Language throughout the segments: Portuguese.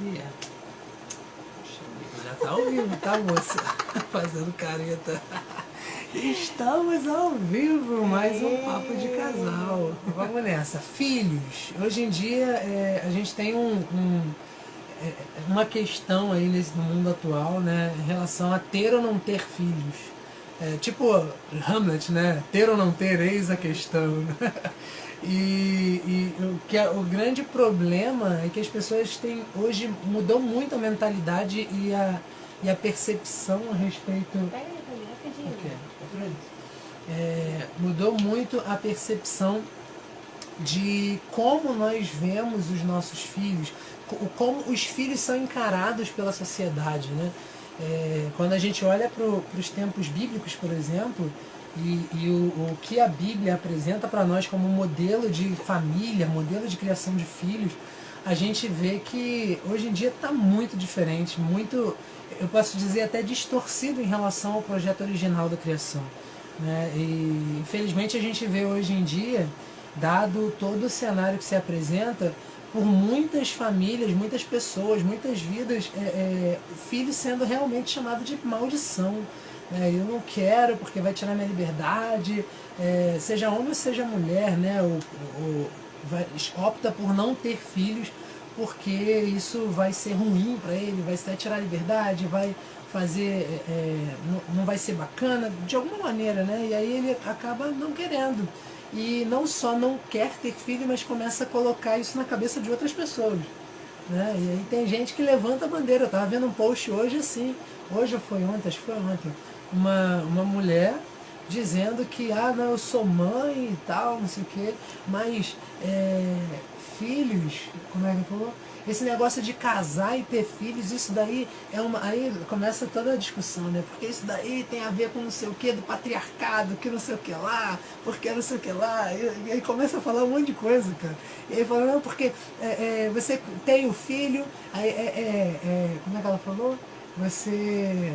Já tá ao vivo, tá, moça? Fazendo careta. Estamos ao vivo, mais um papo de casal. Vamos nessa. Filhos. Hoje em dia a gente tem uma questão aí no mundo atual, né, em relação a ter ou não ter filhos. Tipo Hamlet, né? Ter ou não ter, eis a questão. Né? E o grande problema é que as pessoas têm hoje mudou muito a mentalidade e a percepção a respeito. Mudou muito a percepção de como nós vemos os nossos filhos, como os filhos são encarados pela sociedade, né? Quando a gente olha para os tempos bíblicos, por exemplo, e o que a Bíblia apresenta para nós como modelo de família, modelo de criação de filhos, a gente vê que hoje em dia está muito diferente, muito, eu posso dizer até distorcido em relação ao projeto original da criação. Né? E infelizmente a gente vê hoje em dia, dado todo o cenário que se apresenta, por muitas famílias, muitas pessoas, muitas vidas, filho sendo realmente chamado de maldição. Eu não quero porque vai tirar minha liberdade, seja homem ou seja mulher, né? Opta por não ter filhos porque isso vai ser ruim para ele, vai tirar a liberdade, vai fazer, não vai ser bacana, de alguma maneira, né? E aí ele acaba não querendo. E não só não quer ter filho, mas começa a colocar isso na cabeça de outras pessoas. Né? E aí tem gente que levanta a bandeira. Eu estava vendo um post hoje assim, hoje ou foi ontem, acho que foi ontem, uma mulher dizendo que, não, eu sou mãe e tal, não sei o quê, mas filhos, como é que falou? Esse negócio de casar e ter filhos, isso daí aí começa toda a discussão, né? Porque isso daí tem a ver com não sei o que, do patriarcado, que não sei o que lá, porque não sei o que lá, e aí começa a falar um monte de coisa, cara. E aí fala, não, porque você tem o filho, como é que ela falou? Você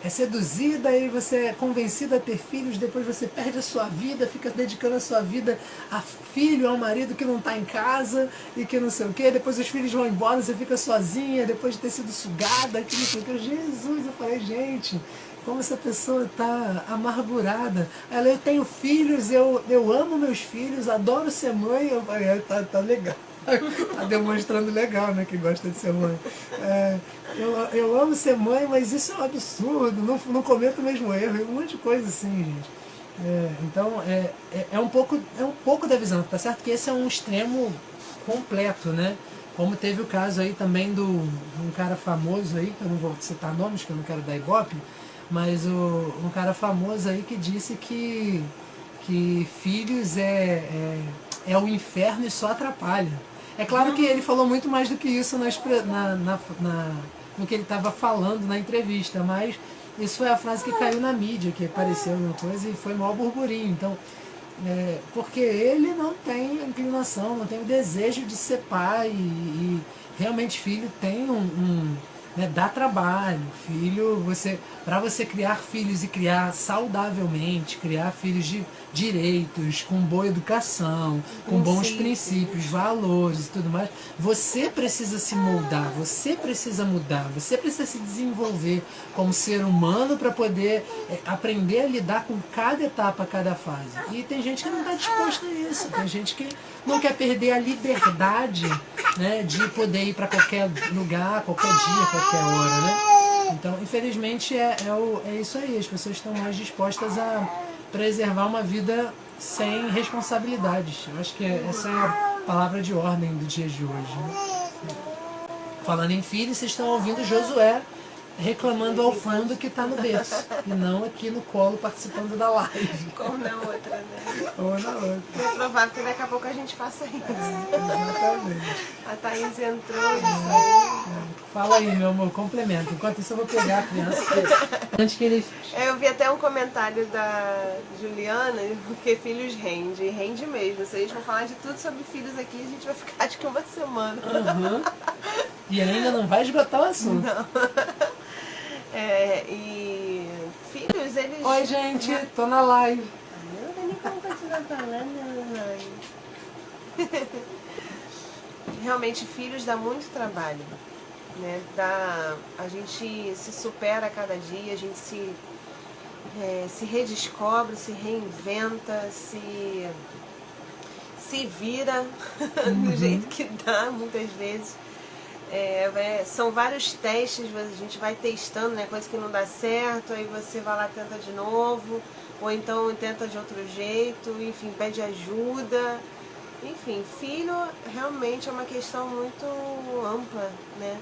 é seduzida e você é convencida a ter filhos, depois você perde a sua vida, fica dedicando a sua vida a filho, ao marido que não está em casa e que não sei o que, depois os filhos vão embora, você fica sozinha, depois de ter sido sugada, que não sei o que. Jesus, eu falei, gente, como essa pessoa está amargurada. Ela, eu tenho filhos, eu amo meus filhos, adoro ser mãe. Eu falei, tá legal. Tá demonstrando legal, né, que gosta de ser mãe. Eu amo ser mãe, mas isso é um absurdo, não cometo o mesmo erro, um monte de coisa assim, gente. Então é um pouco da visão, tá certo que esse é um extremo completo, né? Como teve o caso aí também de um cara famoso aí, que eu não vou citar nomes, que eu não quero dar ibope, mas um cara famoso aí que disse que filhos é o inferno e só atrapalha. É claro que ele falou muito mais do que isso no que ele estava falando na entrevista, mas isso foi a frase que caiu na mídia, que apareceu alguma coisa e foi maior burburinho. Então, porque ele não tem a inclinação, não tem o desejo de ser pai e realmente filho tem dá trabalho. Filho, para você criar filhos e criar saudavelmente, criar filhos de direitos, com boa educação, com bons princípios, valores e tudo mais, você precisa se moldar, você precisa mudar, você precisa se desenvolver como ser humano para poder aprender a lidar com cada etapa, cada fase. E tem gente que não está disposta a isso, tem gente que não quer perder a liberdade, né, de poder ir para qualquer lugar, qualquer dia, qualquer hora, né? Então, infelizmente, é isso aí. As pessoas estão mais dispostas a preservar uma vida sem responsabilidades. Eu acho que essa é a palavra de ordem do dia de hoje. Né? Falando em filhos, vocês estão ouvindo Josué reclamando ao fundo que está no berço e não aqui no colo participando da live. Como na outra, né? Ou na outra. É provável que daqui a pouco a gente faça isso. Exatamente. A Thaís entrou e saiu. Fala aí, meu amor, complementa. Enquanto isso eu vou pegar a criança. Antes que ele... Eu vi até um comentário da Juliana, porque filhos rende, e rende mesmo. Se a gente for falar de tudo sobre filhos aqui, a gente vai ficar acho que uma semana. Uhum. E ainda não vai esgotar o assunto. Não. E filhos, eles... Oi, gente, tô na live. Não tem nem como continuar falando, mãe. realmente filhos dá muito trabalho, né? A gente se supera a cada dia, a gente se redescobre, se reinventa, se vira do jeito que dá, muitas vezes. São vários testes, a gente vai testando, né, coisa que não dá certo, aí você vai lá e tenta de novo, ou então tenta de outro jeito, enfim, pede ajuda. Enfim, filho realmente é uma questão muito ampla, né?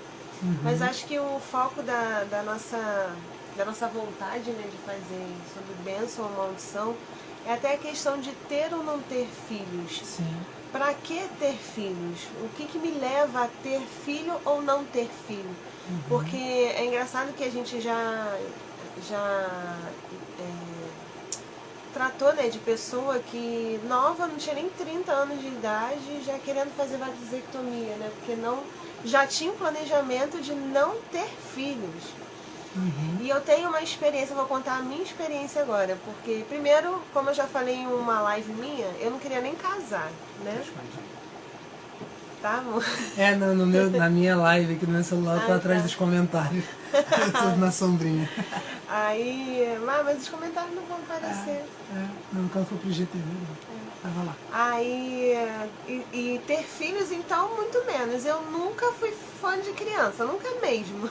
Mas acho que o foco da nossa vontade, né, de fazer sobre bênção ou maldição é até a questão de ter ou não ter filhos. Sim. Para que ter filhos? O que me leva a ter filho ou não ter filho? Porque é engraçado que a gente já tratou, né, de pessoa que nova, não tinha nem 30 anos de idade, já querendo fazer vasectomia, né? Porque já tinha um planejamento de não ter filhos. E eu tenho uma experiência, vou contar a minha experiência agora, porque primeiro, como eu já falei em uma live minha, eu não queria nem casar, né? Tá, amor? Na minha live aqui no meu celular, eu tô atrás dos comentários. Eu tô na sombrinha. Aí, mas os comentários não vão aparecer. Não, quando for pro GTV, vai lá. Aí, e ter filhos, então, muito menos. Eu nunca fui fã de criança, nunca mesmo.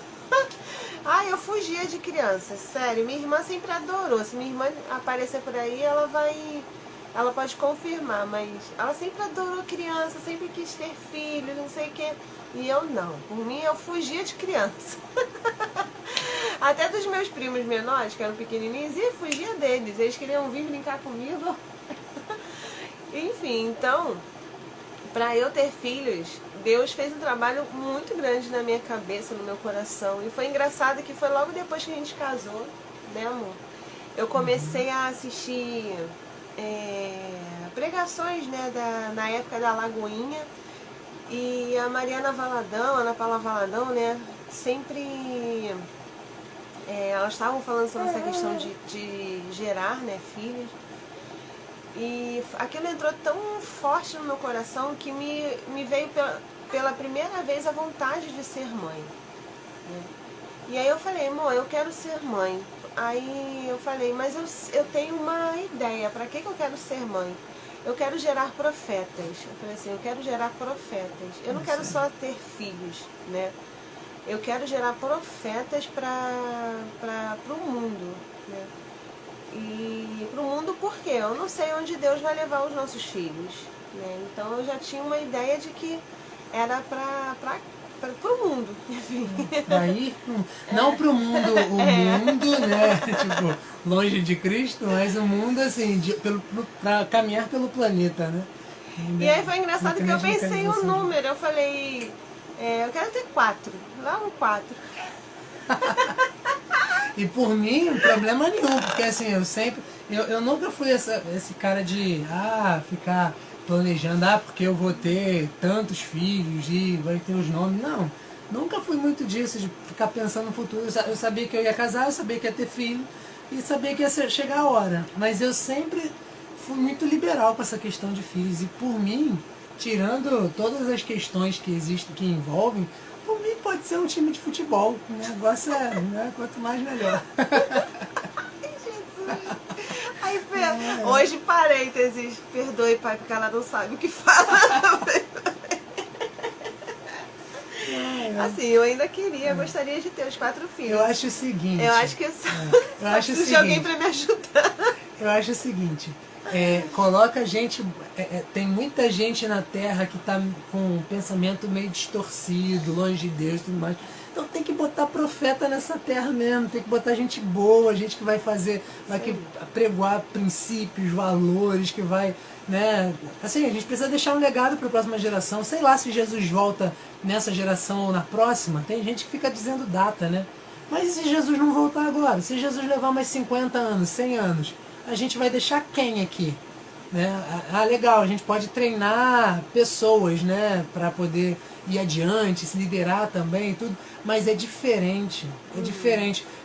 Eu fugia de criança, sério. Minha irmã sempre adorou. Se minha irmã aparecer por aí, ela pode confirmar, mas ela sempre adorou criança, sempre quis ter filhos, não sei o quê. E eu não. Por mim, eu fugia de criança. Até dos meus primos menores, que eram pequenininhos, eu fugia deles. Eles queriam vir brincar comigo. Enfim, então, para eu ter filhos, Deus fez um trabalho muito grande na minha cabeça, no meu coração. E foi engraçado que foi logo depois que a gente casou, né, amor? Eu comecei a assistir pregações, né, na época da Lagoinha. E a Mariana Valadão, a Ana Paula Valadão, né, sempre... elas estavam falando sobre essa questão de gerar, né, filhos. E aquilo entrou tão forte no meu coração que me veio pela primeira vez a vontade de ser mãe, né? E aí eu falei, amor, eu quero ser mãe. Aí eu falei, mas eu tenho uma ideia, para que eu quero ser mãe? Eu quero gerar profetas. Eu falei assim, eu quero gerar profetas. Eu não quero só ter filhos, né? Eu quero gerar profetas para o mundo, né? E para o mundo por quê? Eu não sei onde Deus vai levar os nossos filhos, né? Então eu já tinha uma ideia de que era para o mundo, enfim. Daí, não para o mundo, mundo, né? Tipo, longe de Cristo, mas o mundo assim, para caminhar pelo planeta, né? E aí foi engraçado que eu pensei um número, eu falei, eu quero ter 4, lá um 4. E por mim, problema nenhum, porque assim, eu nunca fui esse cara de ficar planejando, porque eu vou ter tantos filhos e vai ter os nomes. Não, nunca fui muito disso, de ficar pensando no futuro. Eu sabia que eu ia casar, eu sabia que ia ter filho e sabia que ia chegar a hora. Mas eu sempre fui muito liberal com essa questão de filhos. E por mim, tirando todas as questões que existem, que envolvem, por mim pode ser um time de futebol. O negócio né, quanto mais melhor. Ai, Jesus. Hoje, parênteses, perdoe, pai, porque ela não sabe o que fala. Assim, eu ainda gostaria de ter os 4 filhos. Eu acho o seguinte. Eu acho que eu preciso de alguém para me ajudar. Eu acho o seguinte. Coloca gente. Tem muita gente na Terra que está com um pensamento meio distorcido, longe de Deus e tudo mais. Então tem que botar profeta nessa terra mesmo, tem que botar gente boa, gente que vai pregoar princípios, valores, que vai, né? Assim, a gente precisa deixar um legado para a próxima geração. Sei lá se Jesus volta nessa geração ou na próxima. Tem gente que fica dizendo data, né? Mas e se Jesus não voltar agora? Se Jesus levar mais 50 anos, 100 anos, a gente vai deixar quem aqui? Né? Legal, a gente pode treinar pessoas, né, para poder ir adiante, se liderar também e tudo, mas é diferente,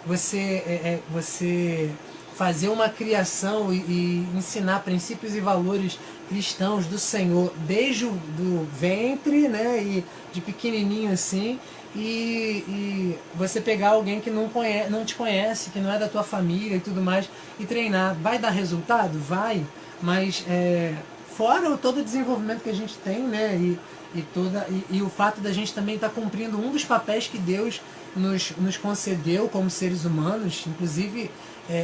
você fazer uma criação e ensinar princípios e valores cristãos do Senhor desde o do ventre, né, e de pequenininho assim, e você pegar alguém que não te conhece, que não é da tua família e tudo mais, e treinar, vai dar resultado? Vai, mas fora todo o desenvolvimento que a gente tem, né, e o fato da gente também estar cumprindo um dos papéis que Deus nos concedeu como seres humanos, inclusive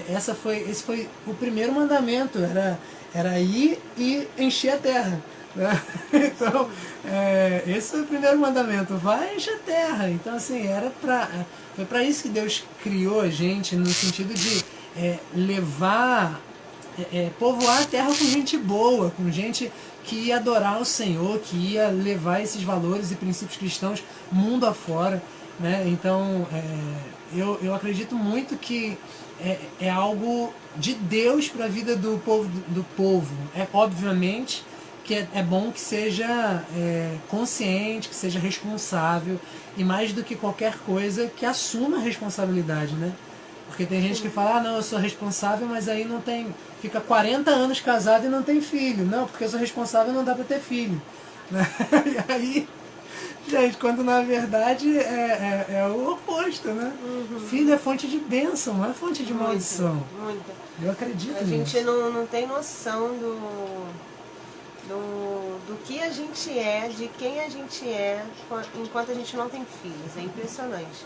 esse foi o primeiro mandamento, era ir e encher a terra, né? Então, esse foi o primeiro mandamento, vai encher a terra. Então, assim, foi para isso que Deus criou a gente, no sentido de levar, povoar a terra com gente boa, com gente que ia adorar o Senhor, que ia levar esses valores e princípios cristãos mundo afora, né? Então, eu acredito muito que é algo de Deus para a vida do povo. Obviamente que é bom que seja consciente, que seja responsável, e mais do que qualquer coisa, que assuma a responsabilidade, né? Porque tem gente que fala, não, eu sou responsável, mas aí não tem, fica 40 anos casado e não tem filho. Não, porque eu sou responsável e não dá para ter filho, né? E aí, gente, quando na verdade é o oposto, né? Uhum. Filho é fonte de bênção, não é fonte de maldição. Muita. Eu acredito nisso. A gente nisso. não tem noção do que a gente é, de quem a gente é, enquanto a gente não tem filhos. É impressionante.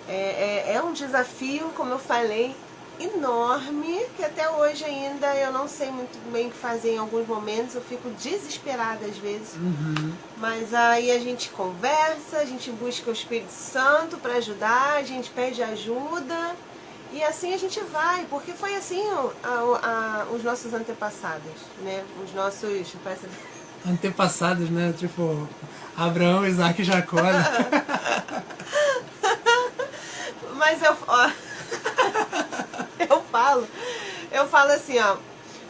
É um desafio, como eu falei, enorme, que até hoje ainda eu não sei muito bem o que fazer em alguns momentos, eu fico desesperada às vezes. Uhum. Mas aí a gente conversa, a gente busca o Espírito Santo para ajudar, a gente pede ajuda e assim a gente vai, porque foi assim os nossos antepassados, né? Os nossos... Antepassados, né? Tipo, Abraão, Isaac e Jacó. Né? Mas eu falo assim, ó,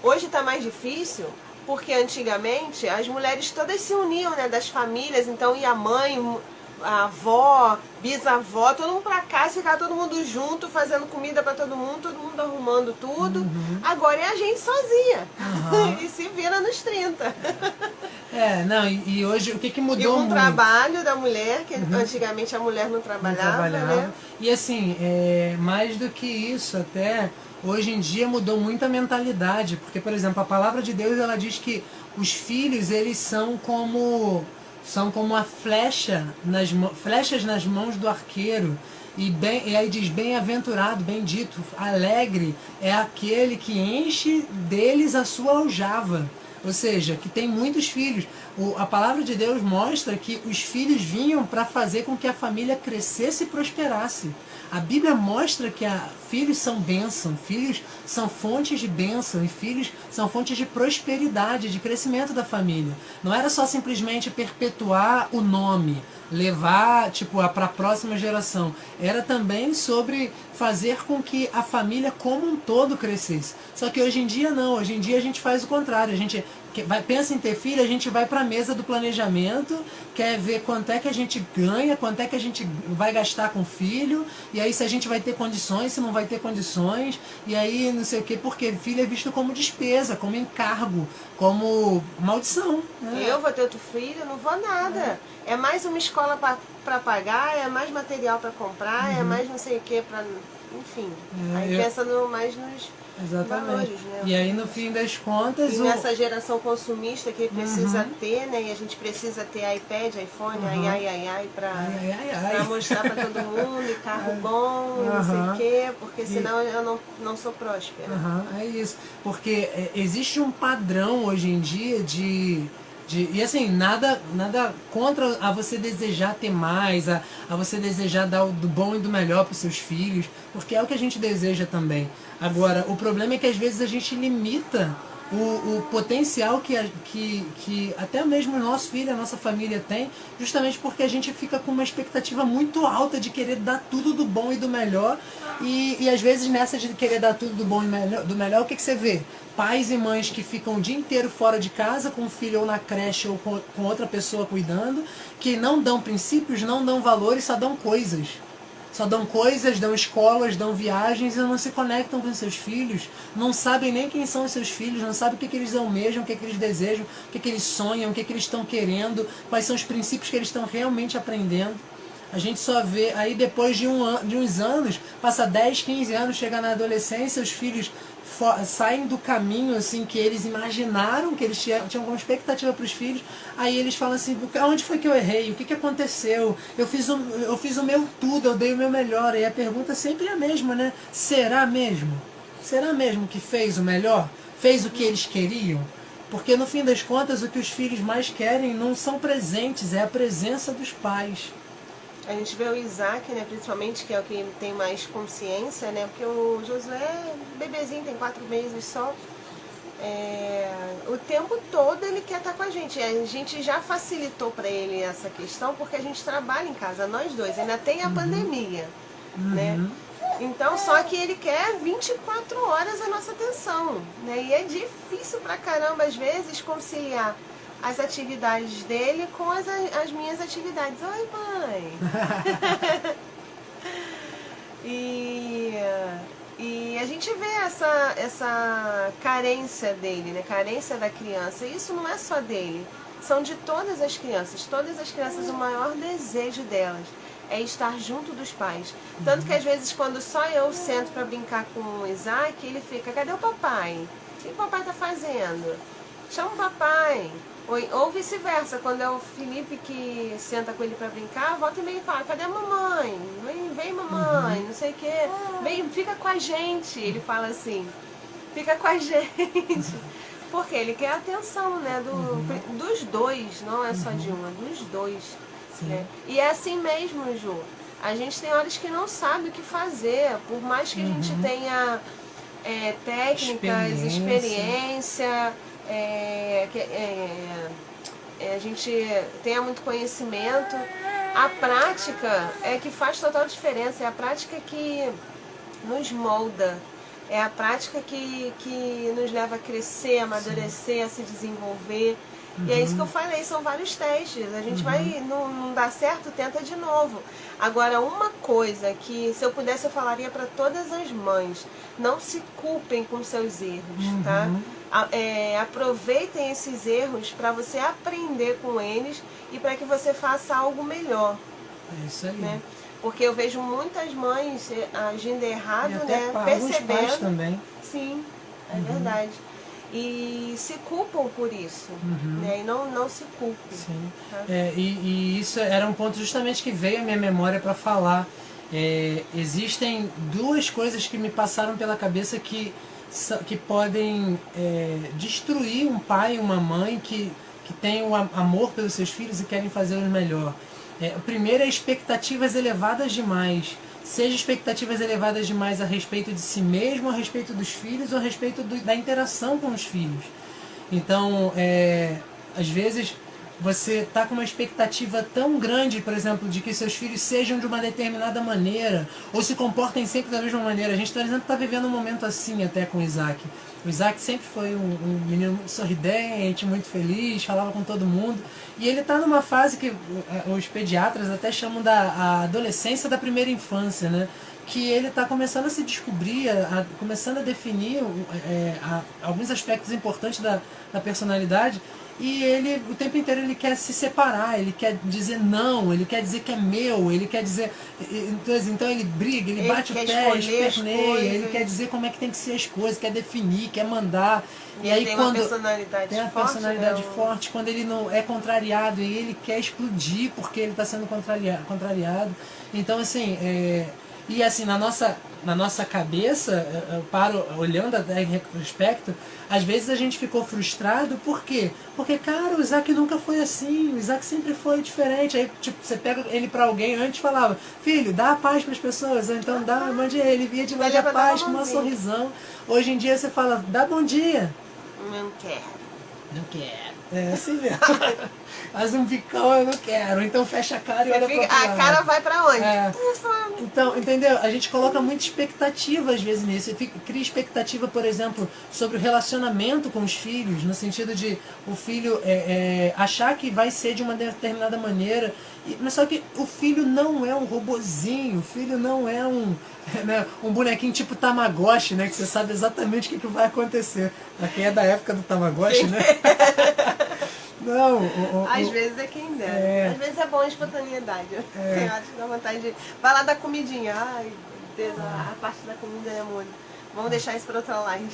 hoje tá mais difícil, porque antigamente as mulheres todas se uniam, né, das famílias, então ia a mãe, a avó, bisavó, todo mundo pra casa, ficava todo mundo junto, fazendo comida pra todo mundo arrumando tudo. Uhum. Agora é a gente sozinha. Uhum. E se vira nos 30. E hoje o que mudou muito? E o trabalho da mulher, que antigamente a mulher não trabalhava, né? E assim, mais do que isso até, hoje em dia mudou muito a mentalidade, porque, por exemplo, a palavra de Deus, ela diz que os filhos, eles são como a flechas nas mãos do arqueiro. E aí diz, bem-aventurado, bendito, alegre é aquele que enche deles a sua aljava. Ou seja, que tem muitos filhos. A palavra de Deus mostra que os filhos vinham para fazer com que a família crescesse e prosperasse. A Bíblia mostra que filhos são bênção, filhos são fontes de bênção e filhos são fontes de prosperidade, de crescimento da família. Não era só simplesmente perpetuar o nome, levar para a próxima geração. Era também sobre fazer com que a família como um todo crescesse. Só que hoje em dia não, hoje em dia a gente faz o contrário. A gente pensa em ter filho, a gente vai para a mesa do planejamento, quer ver quanto é que a gente ganha, quanto é que a gente vai gastar com filho, e aí se a gente vai ter condições, se não vai ter condições, e aí não sei o quê, porque filho é visto como despesa, como encargo, como maldição. Né? Eu vou ter outro filho, não vou nada. É mais uma escola para pagar, é mais material para comprar, é mais não sei o que para... Enfim, aí pensa mais nos valores, né? E aí no fim das contas... E nessa geração consumista que precisa ter, né? E a gente precisa ter iPad, iPhone, para mostrar para todo mundo, e carro bom, e não sei o quê, porque senão eu não sou próspera. É isso, porque existe um padrão hoje em dia e assim, nada contra a você desejar ter mais, a você desejar dar do bom e do melhor para os seus filhos, porque é o que a gente deseja também. Agora, o problema é que às vezes a gente limita o potencial que até mesmo o nosso filho, a nossa família tem, justamente porque a gente fica com uma expectativa muito alta de querer dar tudo do bom e do melhor, e às vezes nessa de querer dar tudo do bom e do melhor, o que você vê? Pais e mães que ficam o dia inteiro fora de casa, com o filho ou na creche ou com outra pessoa cuidando, que não dão princípios, não dão valores, só dão coisas. Só dão coisas, dão escolas, dão viagens e não se conectam com seus filhos. Não sabem nem quem são os seus filhos, não sabem o que eles almejam, o que eles desejam, o que eles sonham, o que eles estão querendo, quais são os princípios que eles estão realmente aprendendo. A gente só vê, aí depois de uns anos, passa 10, 15 anos, chega na adolescência, os filhos saem do caminho assim que eles imaginaram, que eles tinham alguma expectativa para os filhos, aí eles falam assim, onde foi que eu errei? O que aconteceu? Eu fiz o meu tudo, eu dei o meu melhor. E a pergunta sempre é a mesma, né? Será mesmo? Será mesmo que fez o melhor? Fez o que eles queriam? Porque no fim das contas o que os filhos mais querem não são presentes, é a presença dos pais. A gente vê o Isaac, né, principalmente, que é o que tem mais consciência, né, porque o Josué é bebezinho, tem 4 meses só. O tempo todo ele quer estar com a gente. A gente já facilitou para ele essa questão, porque a gente trabalha em casa, nós dois, ainda tem a pandemia, né? Então, só que ele quer 24 horas a nossa atenção, né? E é difícil pra caramba, às vezes, conciliar as atividades dele com as minhas atividades. Oi, mãe! E a gente vê essa carência dele, né? Carência da criança. E isso não é só dele, são de todas as crianças. Todas as crianças, o maior desejo delas é estar junto dos pais. Tanto que às vezes quando só eu sento para brincar com o Isaac, ele fica, cadê o papai? O que o papai tá fazendo? Chama o papai. Ou vice-versa, quando é o Felipe que senta com ele para brincar, volta e meia e fala, cadê a mamãe? Vem mamãe, não sei o quê. Vem, fica com a gente. Ele fala assim, fica com a gente. Porque ele quer a atenção, né? Dos dois, não é só de um, é dos dois. Né? E é assim mesmo, Ju. A gente tem horas que não sabe o que fazer, por mais que a gente tenha técnicas, experiência, a gente tenha muito conhecimento, a prática é que faz total diferença, é a prática que nos molda, é a prática que nos leva a crescer, a amadurecer, a se desenvolver. E é isso que eu falei, são vários testes. A gente vai, não dá certo, tenta de novo. Agora, uma coisa que, se eu pudesse, eu falaria para todas as mães: não se culpem com seus erros, tá? Aproveitem esses erros para você aprender com eles e para que você faça algo melhor. É isso aí. Né? Porque eu vejo muitas mães agindo errado, né? Percebendo. Pais também. Sim, é verdade. E se culpam por isso, né? E não se culpem. Sim. Tá? E isso era um ponto justamente que veio à minha memória para falar. Existem duas coisas que me passaram pela cabeça que podem destruir um pai e uma mãe que têm o amor pelos seus filhos e querem fazer o melhor. O primeiro é expectativas elevadas demais. Seja expectativas elevadas demais a respeito de si mesmo, a respeito dos filhos, ou a respeito da interação com os filhos. Então, às vezes, você está com uma expectativa tão grande, por exemplo, de que seus filhos sejam de uma determinada maneira, ou se comportem sempre da mesma maneira. A gente, por exemplo, está vivendo um momento assim até com o Isaac. O Isaac sempre foi um menino muito sorridente, muito feliz, falava com todo mundo. E ele está numa fase que os pediatras até chamam a adolescência da primeira infância, né? Que ele está começando a se descobrir, começando a definir alguns aspectos importantes da personalidade. E ele, o tempo inteiro, ele quer se separar, ele quer dizer não, ele quer dizer que é meu, ele quer dizer... Então ele briga, ele bate o pé, esperneia, ele quer dizer como é que tem que ser as coisas, quer definir, quer mandar. E aí quando tem uma personalidade forte, quando ele não é contrariado, e ele quer explodir porque ele está sendo contrariado. Então, assim, e assim, na nossa cabeça, eu paro olhando até em retrospecto, às vezes a gente ficou frustrado, por quê? Porque, cara, o Isaac nunca foi assim, o Isaac sempre foi diferente. Aí, tipo, você pega ele pra alguém, antes falava, filho, dá a paz pras pessoas, ou então mande ele, via de longe a paz, com um sorrisão. Hoje em dia você fala, dá bom dia. Não quero. Não quero. É assim mesmo. Faz um bicão, eu não quero. Então fecha a cara e olha Fica, pra a cara vai pra onde? Então, entendeu? A gente coloca muita expectativa às vezes nisso. Cria expectativa, por exemplo, sobre o relacionamento com os filhos, no sentido de o filho achar que vai ser de uma determinada maneira. Mas só que o filho não é um robozinho, o filho não é um bonequinho tipo Tamagotchi, né? Que você sabe exatamente o que vai acontecer. Aqui é da época do Tamagotchi, né? Não, às vezes é quem dera. Às vezes é bom a espontaneidade. Tem horas que dá vontade de... Vai lá dar comidinha. Ai, Deus, a parte da comida é muito. Vamos deixar isso para outra live.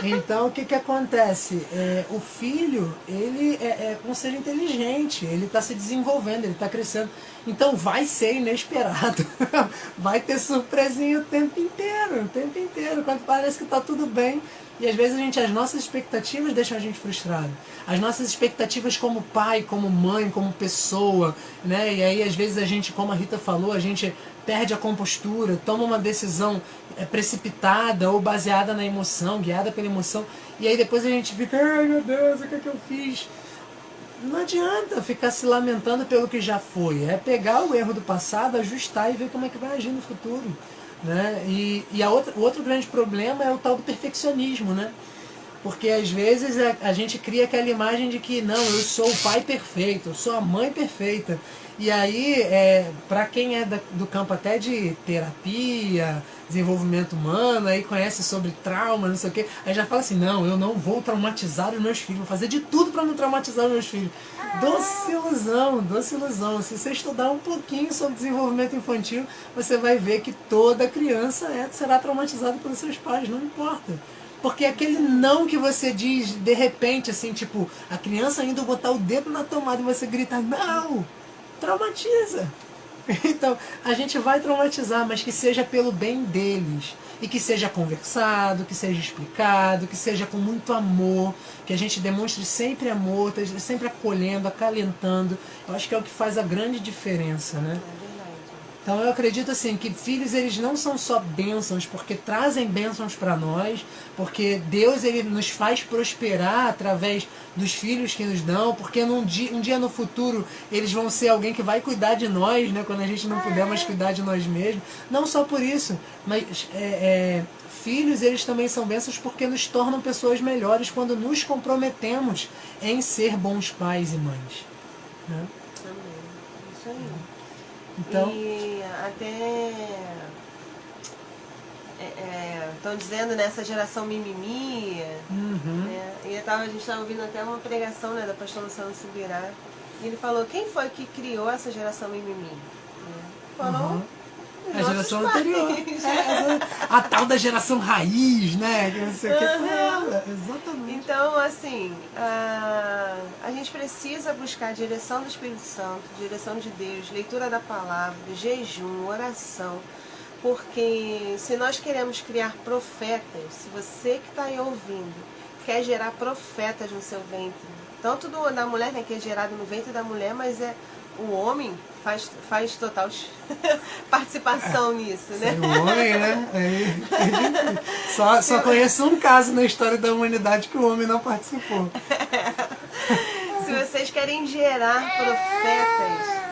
Então, o que acontece? O filho, ele é um ser inteligente, ele está se desenvolvendo, ele está crescendo. Então, vai ser inesperado. Vai ter surpresinha o tempo inteiro. Quando parece que está tudo bem. E às vezes as nossas expectativas deixam a gente frustrado. As nossas expectativas como pai, como mãe, como pessoa, né? E aí às vezes a gente, como a Rita falou, a gente perde a compostura, toma uma decisão precipitada ou baseada na emoção, guiada pela emoção, e aí depois a gente fica, ai meu Deus, o que é que eu fiz? Não adianta ficar se lamentando pelo que já foi, é pegar o erro do passado, ajustar e ver como é que vai agir no futuro. Né? E o outro grande problema é o tal do perfeccionismo, né? Porque às vezes a gente cria aquela imagem de que não, eu sou o pai perfeito, eu sou a mãe perfeita. E aí, para quem é do campo até de terapia, desenvolvimento humano, aí conhece sobre trauma, não sei o quê, aí já fala assim, não, eu não vou traumatizar os meus filhos, vou fazer de tudo para não traumatizar os meus filhos. Doce ilusão. Se você estudar um pouquinho sobre desenvolvimento infantil, você vai ver que toda criança será traumatizada pelos seus pais, não importa. Porque aquele não que você diz de repente, assim, tipo, a criança indo botar o dedo na tomada e você grita, não! Traumatiza. Então, a gente vai traumatizar, mas que seja pelo bem deles. E que seja conversado, que seja explicado, que seja com muito amor, que a gente demonstre sempre amor, sempre acolhendo, acalentando. Eu acho que é o que faz a grande diferença, né? Então eu acredito assim que filhos eles não são só bênçãos, porque trazem bênçãos para nós, porque Deus ele nos faz prosperar através dos filhos que nos dão, porque um dia no futuro eles vão ser alguém que vai cuidar de nós, né, quando a gente não puder mais cuidar de nós mesmos. Não só por isso, mas filhos eles também são bênçãos porque nos tornam pessoas melhores quando nos comprometemos em ser bons pais e mães. Né? Amém. Isso aí. Então, e até estão dizendo nessa geração mimimi, né? E a gente estava ouvindo até uma pregação, né, da pastor Luciano Subirá, e ele falou, quem foi que criou essa geração mimimi? Foram a geração anterior. A tal da geração raiz, né? Que não sei o que fala. Exatamente. Então, assim, a gente precisa buscar a direção do Espírito Santo, direção de Deus, leitura da palavra, jejum, oração, porque se nós queremos criar profetas, se você que está aí ouvindo quer gerar profetas no seu ventre, tanto da mulher, né, que é gerado no ventre da mulher, mas o homem faz total participação nisso, né? O homem, né? Só conheço um caso na história da humanidade que o homem não participou. Se vocês querem gerar profetas,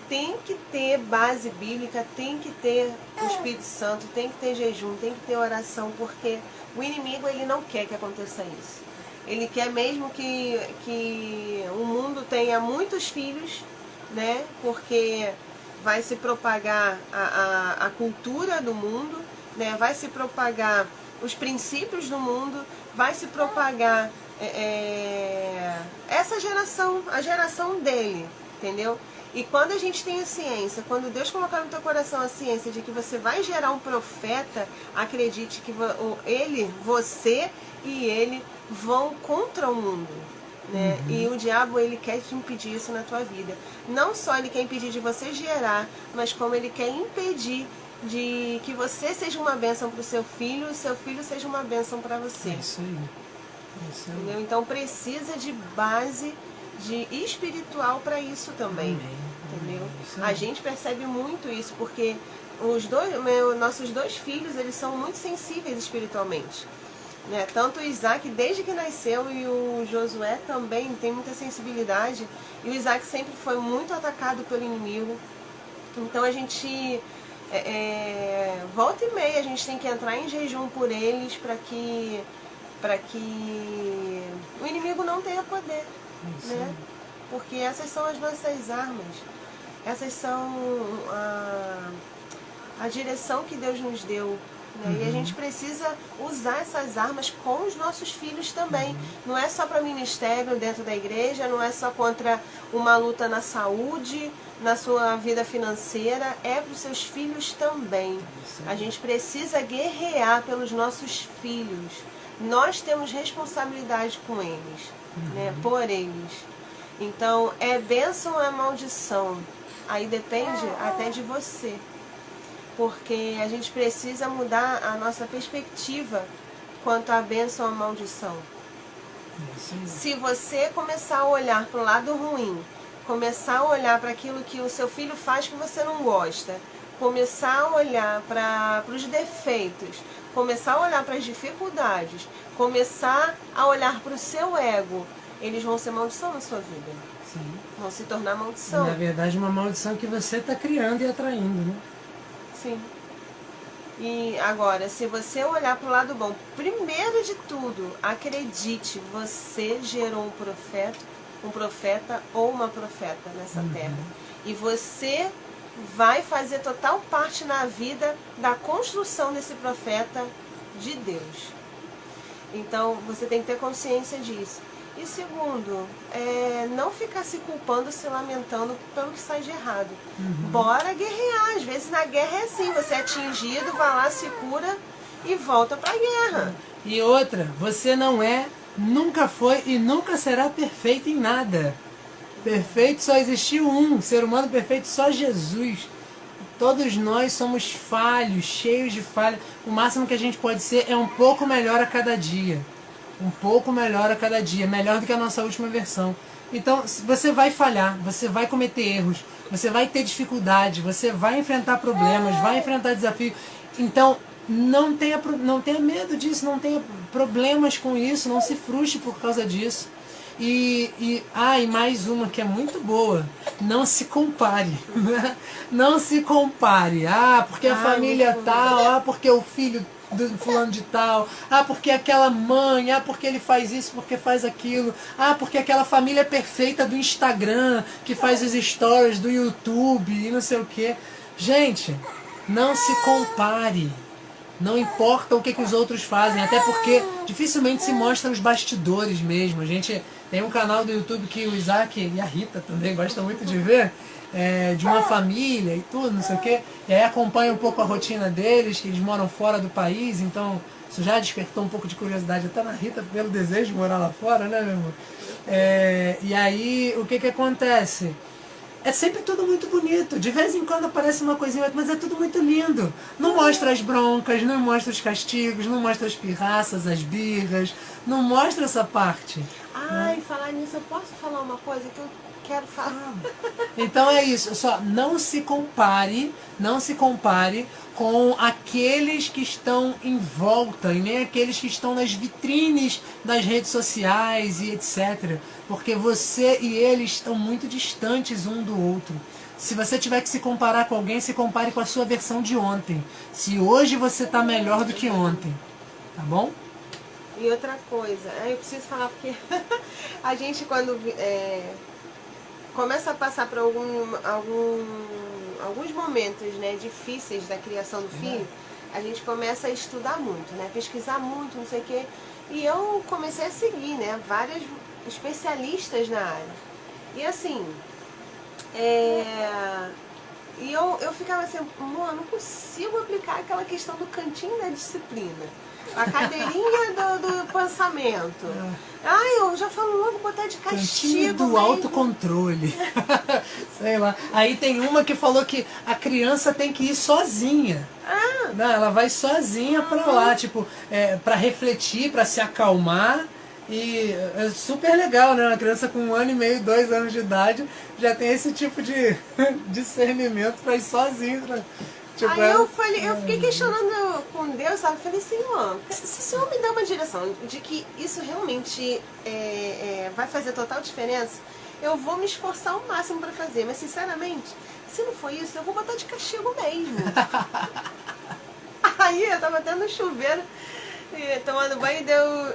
tem que ter base bíblica, tem que ter o Espírito Santo, tem que ter jejum, tem que ter oração, porque o inimigo ele não quer que aconteça isso. Ele quer mesmo que o mundo tenha muitos filhos, né? Porque vai se propagar a cultura do mundo, né? Vai se propagar os princípios do mundo, vai se propagar essa geração, a geração dele, entendeu? E quando a gente tem a ciência, quando Deus colocar no teu coração a ciência de que você vai gerar um profeta, acredite que você e ele vão contra o mundo, né? E o diabo ele quer te impedir isso na tua vida. Não só ele quer impedir de você gerar, mas como ele quer impedir de que você seja uma bênção para o seu filho e o seu filho seja uma bênção para você. Isso aí. Entendeu? Então precisa de base de espiritual para isso também. Entendeu? A gente percebe muito isso porque nossos dois filhos eles são muito sensíveis espiritualmente. né? Tanto o Isaac, desde que nasceu, e o Josué também tem muita sensibilidade. E o Isaac sempre foi muito atacado pelo inimigo. Então a gente, volta e meia, a gente tem que entrar em jejum por eles para que o inimigo não tenha poder, né? Porque essas são as nossas armas. Essas são a direção que Deus nos deu. Né? E a gente precisa usar essas armas com os nossos filhos também. Não é só para ministério dentro da igreja, não é só contra uma luta na saúde, na sua vida financeira, é para os seus filhos também. A gente precisa guerrear pelos nossos filhos. Nós temos responsabilidade com eles, né? Por eles. Então, é bênção ou é maldição? Aí depende até de você. Porque a gente precisa mudar a nossa perspectiva quanto à bênção ou à maldição. Se você começar a olhar para o lado ruim, começar a olhar para aquilo que o seu filho faz que você não gosta, começar a olhar para os defeitos, começar a olhar para as dificuldades, começar a olhar para o seu ego, eles vão ser maldição na sua vida. Sim. Vão se tornar maldição. Na verdade, uma maldição que você está criando e atraindo, né? Sim. E agora, se você olhar para o lado bom, primeiro de tudo, acredite, você gerou um profeta ou uma profeta nessa terra. E você vai fazer total parte na vida da construção desse profeta de Deus. Então, você tem que ter consciência disso. E segundo, não ficar se culpando, se lamentando pelo que sai de errado. Bora guerrear. Às vezes na guerra é assim, você é atingido, vai lá, se cura e volta pra guerra. E outra, você não é, nunca foi e nunca será perfeito em nada. Perfeito só existiu um, ser humano perfeito só Jesus. Todos nós somos falhos, cheios de falha. O máximo que a gente pode ser é um pouco melhor a cada dia. Um pouco melhor a cada dia, melhor do que a nossa última versão. Então, você vai falhar, você vai cometer erros, você vai ter dificuldade, você vai enfrentar problemas, vai enfrentar desafios. Então, não tenha medo disso, não tenha problemas com isso, não se frustre por causa disso. E mais uma que é muito boa, não se compare, né? Não se compare, porque a família tal, porque o filho do fulano de tal, porque aquela mãe, porque ele faz isso, porque faz aquilo, porque aquela família perfeita do Instagram, que faz os stories do YouTube e não sei o que. Gente, não se compare. Não importa o que os outros fazem, até porque dificilmente se mostra os bastidores mesmo. A gente tem um canal do YouTube que o Isaac e a Rita também gostam muito de ver, de uma família e tudo, não sei o quê. E aí acompanha um pouco a rotina deles, que eles moram fora do país, então isso já despertou um pouco de curiosidade até na Rita pelo desejo de morar lá fora, né, meu amor? E aí o que acontece? É sempre tudo muito bonito. De vez em quando aparece uma coisinha, mas é tudo muito lindo. Não mostra as broncas, não mostra os castigos, não mostra as pirraças, as birras. Não mostra essa parte. Falar nisso, eu posso falar uma coisa que eu quero falar? Então é isso. Só não se compare com aqueles que estão em volta e nem aqueles que estão nas vitrines das redes sociais e etc. Porque você e eles estão muito distantes um do outro. Se você tiver que se comparar com alguém, se compare com a sua versão de ontem. Se hoje você está melhor do que ontem. Tá bom? E outra coisa, eu preciso falar porque a gente quando começa a passar por alguns momentos, né, difíceis da criação do filho, a gente começa a estudar muito, né, pesquisar muito, não sei o quê. E eu comecei a seguir, né, vários especialistas na área. E assim, e eu ficava assim, eu não consigo aplicar aquela questão do cantinho da disciplina. A cadeirinha do pensamento. Eu já falo logo botar de castigo. Cantinho do autocontrole. Sei lá. Aí tem uma que falou que a criança tem que ir sozinha. Não, ela vai sozinha pra lá, tipo, pra refletir, pra se acalmar. E é super legal, né? Uma criança com 1 ano e meio, 2 anos de idade já tem esse tipo de discernimento pra ir sozinho. Tipo, Aí eu falei, eu fiquei questionando com Deus, sabe? Falei, Senhor, se o Senhor me dá uma direção de que isso realmente vai fazer total diferença, eu vou me esforçar ao máximo para fazer. Mas sinceramente, se não for isso, eu vou botar de castigo mesmo. Aí eu tava até no chuveiro, tomando banho,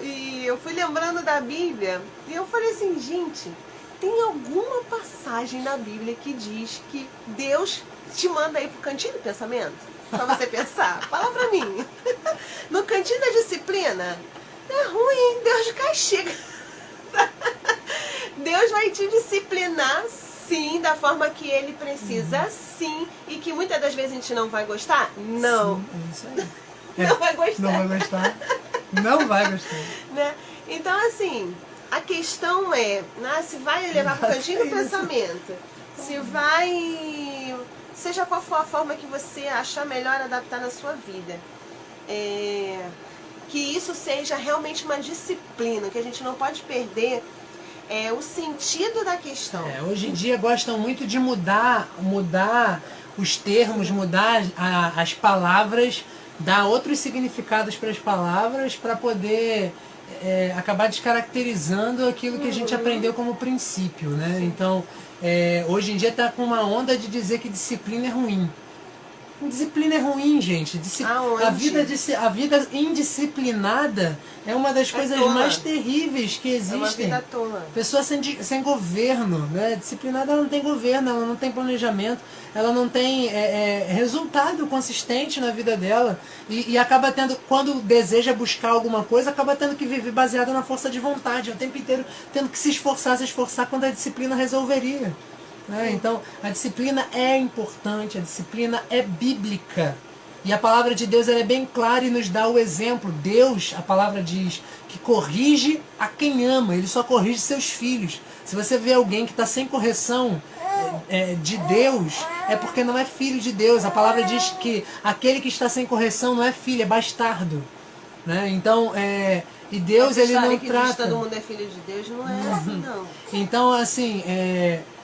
e eu fui lembrando da Bíblia, e eu falei assim, gente, tem alguma passagem na Bíblia que diz que Deus te manda aí pro cantinho do pensamento? Pra você pensar. Fala pra mim. No cantinho da disciplina, é ruim, Deus castiga. Deus vai te disciplinar, sim, da forma que Ele precisa, sim. E que muitas das vezes a gente não vai gostar? Não. Sim, é isso aí. Não vai gostar. Não vai gostar. Não vai gostar. Né? Então, assim, a questão é, né, se vai levar para o cantinho do pensamento, se vai, seja qual for a forma que você achar melhor adaptar na sua vida, que isso seja realmente uma disciplina, que a gente não pode perder o sentido da questão. Hoje em dia gostam muito de mudar os termos, mudar as palavras, dar outros significados para as palavras para poder acabar descaracterizando aquilo que a gente aprendeu como princípio, né? Então, hoje em dia está com uma onda de dizer que disciplina é ruim. Disciplina é ruim, gente. A vida indisciplinada é uma das coisas mais terríveis que existem. É uma vida tola. Pessoa sem governo, né? Disciplinada, ela não tem governo, ela não tem planejamento, ela não tem resultado consistente na vida dela e acaba tendo, quando deseja buscar alguma coisa, acaba tendo que viver baseada na força de vontade, o tempo inteiro tendo que se esforçar quando a disciplina resolveria. Então, a disciplina é importante, a disciplina é bíblica. E a palavra de Deus ela é bem clara e nos dá o exemplo. Deus, a palavra diz, que corrige a quem ama, Ele só corrige seus filhos. Se você vê alguém que está sem correção de Deus, é porque não é filho de Deus. A palavra diz que aquele que está sem correção não é filho, é bastardo. Né? Então, e Deus Ele não trata... todo mundo é filho de Deus, não é assim, não. Então, assim...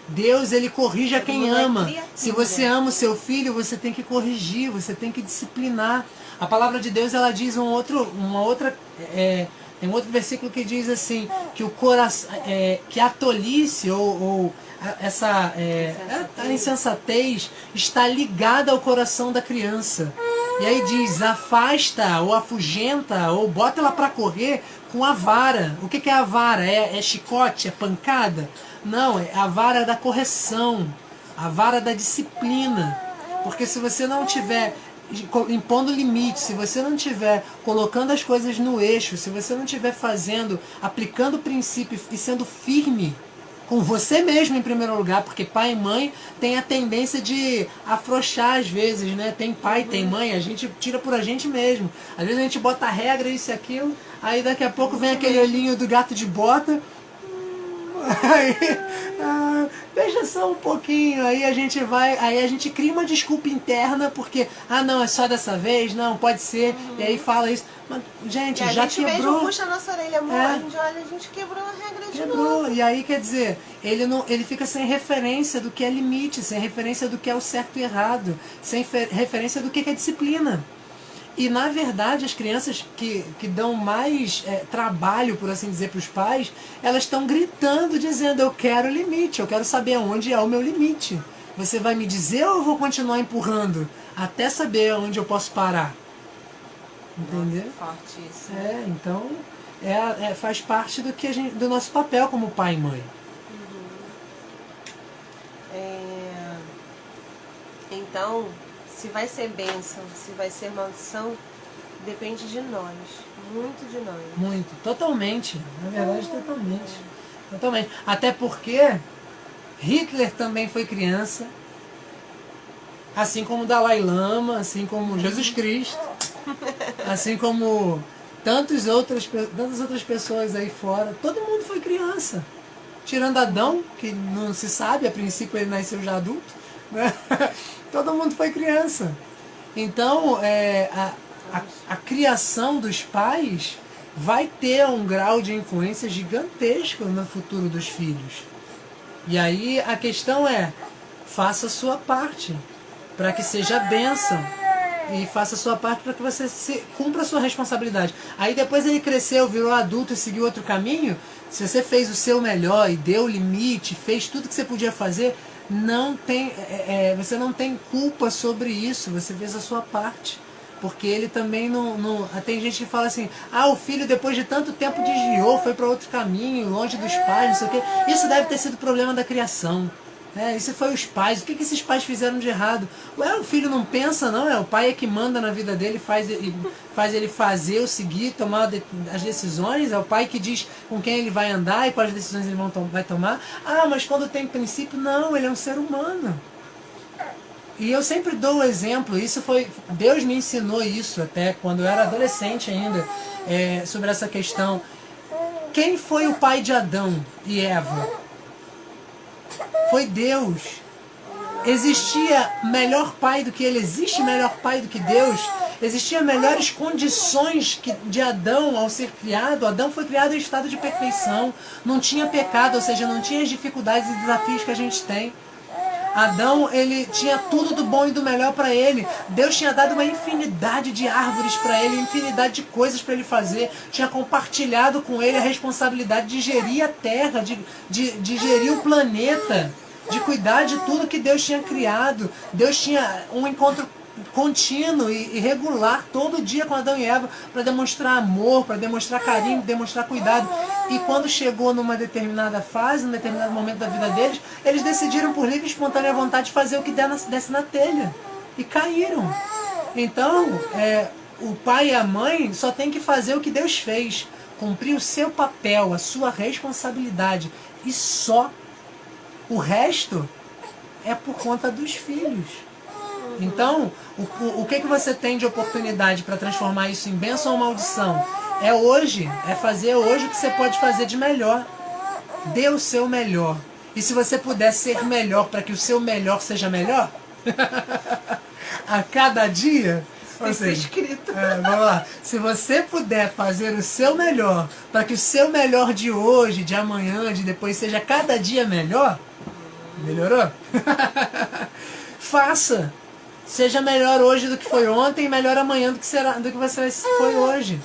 Deus, Ele corrige a quem ama. Se você ama o seu filho, você tem que corrigir, você tem que disciplinar. A palavra de Deus, ela diz tem um outro versículo que diz assim, que o coração, que a tolice ou a insensatez está ligada ao coração da criança. E aí diz, afasta ou afugenta ou bota ela para correr com a vara. O que é a vara? É chicote? É pancada? Não, é a vara da correção, a vara da disciplina. Porque se você não tiver impondo limite, se você não tiver colocando as coisas no eixo, se você não tiver aplicando o princípio e sendo firme com você mesmo em primeiro lugar, porque pai e mãe tem a tendência de afrouxar às vezes, né? Tem pai, tem mãe, a gente tira por a gente mesmo. Às vezes a gente bota a regra, isso e aquilo, aí daqui a pouco vem aquele olhinho do gato de bota. Aí, deixa só um pouquinho, aí a gente cria uma desculpa interna, porque, não, é só dessa vez, não, pode ser, e aí fala isso. Mas, gente, e já a gente quebrou. Mesmo puxa a nossa orelha, amor, a gente quebrou a regra de novo. E aí, quer dizer, ele fica sem referência do que é limite, sem referência do que é o certo e errado, sem referência do que é disciplina. E, na verdade, as crianças que dão mais trabalho, por assim dizer, para os pais, elas estão gritando, dizendo, eu quero limite, eu quero saber onde é o meu limite. Você vai me dizer ou eu vou continuar empurrando até saber onde eu posso parar? Entendeu? Nossa, forte isso. Então, faz parte do nosso papel como pai e mãe. Então... se vai ser bênção, se vai ser maldição, depende de nós, muito de nós. Muito, totalmente, na verdade totalmente. Até porque Hitler também foi criança, assim como Dalai Lama, assim como Jesus Cristo, assim como tantas outras pessoas aí fora, todo mundo foi criança. Tirando Adão, que não se sabe, a princípio ele nasceu já adulto, né? Todo mundo foi criança. Então, a criação dos pais vai ter um grau de influência gigantesco no futuro dos filhos. E aí a questão faça a sua parte. para que seja bênção. E faça a sua parte para que você cumpra a sua responsabilidade. Aí depois ele cresceu, virou adulto e seguiu outro caminho. Se você fez o seu melhor e deu o limite, fez tudo que você podia fazer, você não tem culpa sobre isso. Você fez a sua parte. Porque ele também não... Tem gente que fala assim, o filho depois de tanto tempo desviou, foi para outro caminho, longe dos pais, não sei o quê. Isso deve ter sido problema da criação. Isso foi os pais. O que esses pais fizeram de errado? O filho não pensa, não. O pai é que manda na vida dele, faz ele fazer, ou seguir, tomar as decisões. É o pai que diz com quem ele vai andar e quais decisões ele vai tomar. Mas quando tem princípio, não, ele é um ser humano. E eu sempre dou o exemplo, Deus me ensinou isso até quando eu era adolescente ainda, sobre essa questão. Quem foi o pai de Adão e Eva? Foi Deus. Existia melhor pai do que ele? Existe melhor pai do que Deus? Existia melhores condições de Adão ao ser criado? Adão foi criado em estado de perfeição. Não tinha pecado, ou seja, não tinha as dificuldades e desafios que a gente tem. Adão, ele tinha tudo do bom e do melhor para ele. Deus tinha dado uma infinidade de árvores para ele, infinidade de coisas para ele fazer. Tinha compartilhado com ele a responsabilidade de gerir a terra, de gerir o planeta, de cuidar de tudo que Deus tinha criado. Deus tinha um encontro contínuo e regular todo dia com Adão e Eva para demonstrar amor, para demonstrar carinho, demonstrar cuidado. E quando chegou numa determinada fase, num determinado momento da vida deles, eles decidiram por livre e espontânea vontade fazer o que desse na telha. E caíram. Então, o pai e a mãe só tem que fazer o que Deus fez. Cumprir o seu papel, a sua responsabilidade. E só. O resto é por conta dos filhos. Então, o que você tem de oportunidade para transformar isso em bênção ou maldição? É hoje, é fazer hoje o que você pode fazer de melhor. Dê o seu melhor. E se você puder ser melhor para que o seu melhor seja melhor, a cada dia, isso é escrito. Vamos lá. Se você puder fazer o seu melhor para que o seu melhor de hoje, de amanhã, de depois seja cada dia melhor, melhorou? Faça. Seja melhor hoje do que foi ontem e melhor amanhã do que você foi hoje.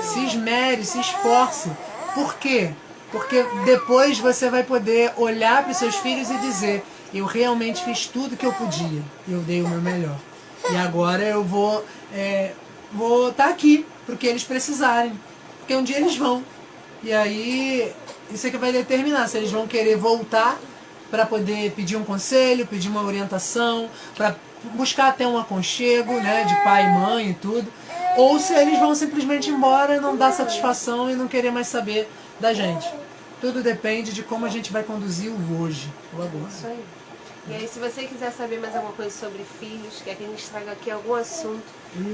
Se esmere, se esforce. Por quê? Porque depois você vai poder olhar para os seus filhos e dizer: eu realmente fiz tudo que eu podia. Eu dei o meu melhor. E agora eu vou estar aqui para o que eles precisarem. Porque um dia eles vão. E aí, isso é que vai determinar se eles vão querer voltar para poder pedir um conselho, pedir uma orientação, para buscar até um aconchego, né, de pai e mãe e tudo, ou se eles vão simplesmente embora, não dar satisfação e não querer mais saber da gente. Tudo depende de como a gente vai conduzir o hoje, o agora. Isso aí. E aí, se você quiser saber mais alguma coisa sobre filhos, quer que a gente traga aqui algum assunto,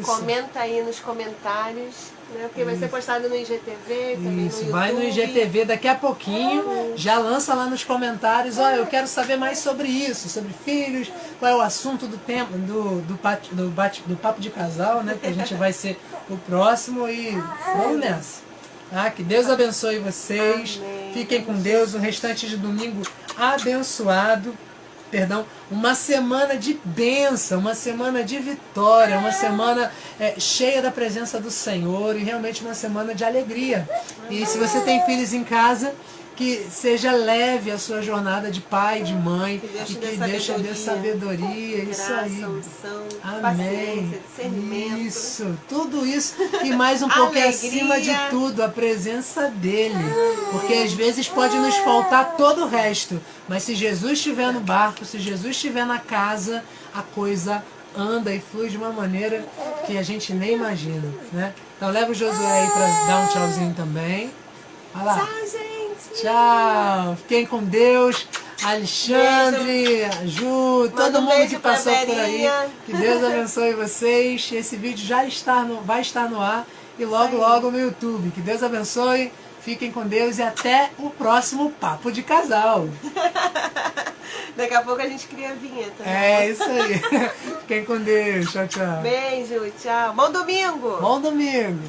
comenta aí nos comentários, né? Porque vai ser postado no IGTV, também no YouTube. Vai no IGTV daqui a pouquinho, já lança lá nos comentários: eu quero saber mais sobre isso, sobre filhos, qual é o assunto do tempo, do papo de casal, né? Que a gente vai ser o próximo e vamos nessa. Que Deus abençoe vocês. Amém. Fiquem com Deus. O restante de domingo abençoado. Uma semana de bênção, uma semana de vitória, uma semana cheia da presença do Senhor e realmente uma semana de alegria. E se você tem filhos em casa, que seja leve a sua jornada de pai, de mãe, e que Deus te dê sabedoria, isso aí. Amém. Isso, tudo isso e mais um pouco acima de tudo, a presença dele. Porque às vezes pode nos faltar todo o resto, mas se Jesus estiver no barco, se Jesus estiver na casa, a coisa anda e flui de uma maneira que a gente nem imagina, né? Então leva o Josué aí para dar um tchauzinho também. Olha lá. Tchau, gente. Tchau. Fiquem com Deus. Alexandre, a Ju, todo mundo que passou por aí. Que Deus abençoe vocês. Esse vídeo vai estar no ar e logo no YouTube. Que Deus abençoe. Fiquem com Deus e até o próximo Papo de Casal. Daqui a pouco a gente cria a vinheta. Né? Isso aí. Fiquem com Deus. Tchau, tchau. Beijo, tchau. Bom domingo. Bom domingo.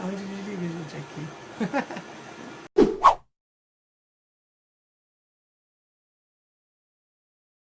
Onde me liga, gente, aqui.